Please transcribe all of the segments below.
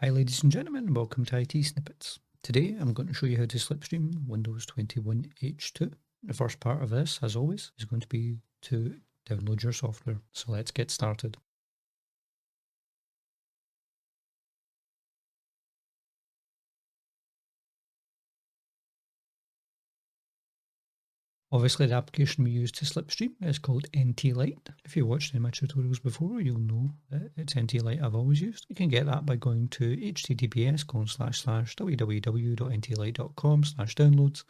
Hi ladies and gentlemen, and welcome to IT Snippets. Today I'm going to show you how to slipstream Windows 21 H2. The first part of this, as always, is going to be to download your software. So let's get started. Obviously the application we use to slipstream is called NT Lite. If you watched any of my tutorials before, you'll know that it's NT Lite I've always used. You can get that by going to https://www.ntlite.com/downloads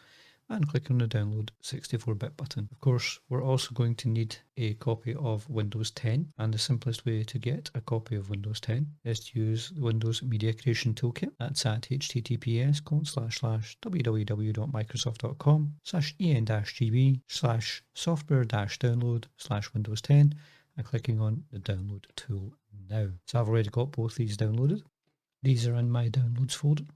and click on the download 64-bit button. Of course, we're also going to need a copy of Windows 10, and the simplest way to get a copy of Windows 10 is to use the Windows Media Creation Toolkit. That's at https://www.microsoft.com/en-gb/software-download/Windows 10 and clicking on the download tool now. So I've already got both these downloaded. These are in my downloads folder.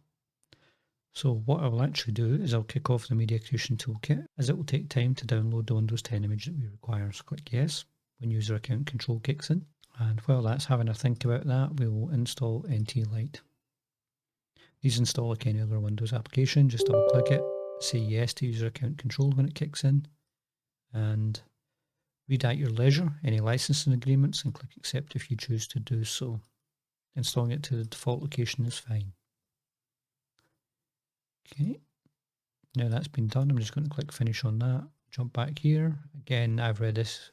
So what I'll actually do is I'll kick off the Media Creation Toolkit, as it will take time to download the Windows 10 image that we require. So click yes when user account control kicks in. And while that's having a think about that, we will install NT Lite. These install like any other Windows application. Just double click it, say yes to user account control when it kicks in, and read at your leisure any licensing agreements and click accept if you choose to do so. Installing it to the default location is fine. Okay, now that's been done, I'm just going to click finish on that, jump back here. Again, I've read this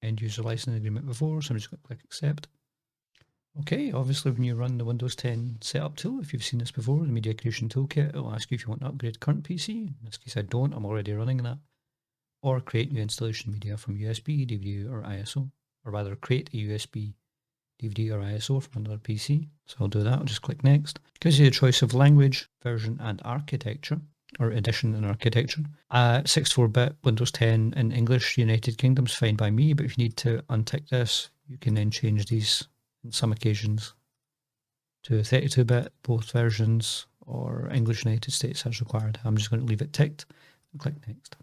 end user license agreement before, so I'm just going to click accept. Okay, obviously when you run the Windows 10 setup tool, if you've seen this before, the Media Creation Toolkit, it'll ask you if you want to upgrade current PC. In this case I don't, I'm already running that. Or create new installation media from USB, DVD or ISO, or rather create a USB, DVD or ISO from another PC. So I'll do that, I'll just click next. It gives you a choice of language, version and architecture, or edition and architecture. 64-bit Windows 10 in English United Kingdom's fine by me, but if you need to untick this, you can then change these in some occasions to 32-bit, both versions, or English United States as required. I'm just going to leave it ticked and click next.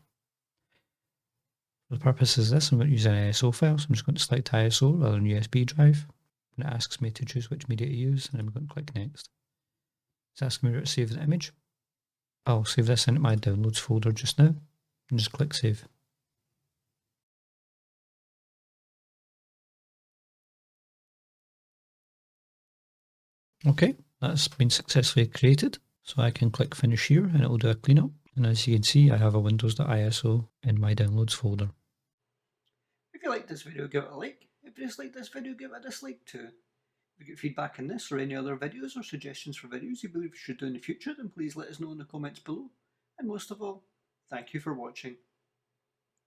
For the purposes of this, I'm going to use an ISO file, so I'm just going to select ISO rather than USB drive. And it asks me to choose which media to use, and I'm going to click next. It's asking me to save the image. I'll save this into my downloads folder just now, and just click save. Okay, that's been successfully created, so I can click finish here and it will do a cleanup. And as you can see, I have a windows.iso in my downloads folder. If you liked this video, give it a like. If you disliked this video, give it a dislike too. If you get feedback on this or any other videos or suggestions for videos you believe we should do in the future, then please let us know in the comments below. And most of all, thank you for watching.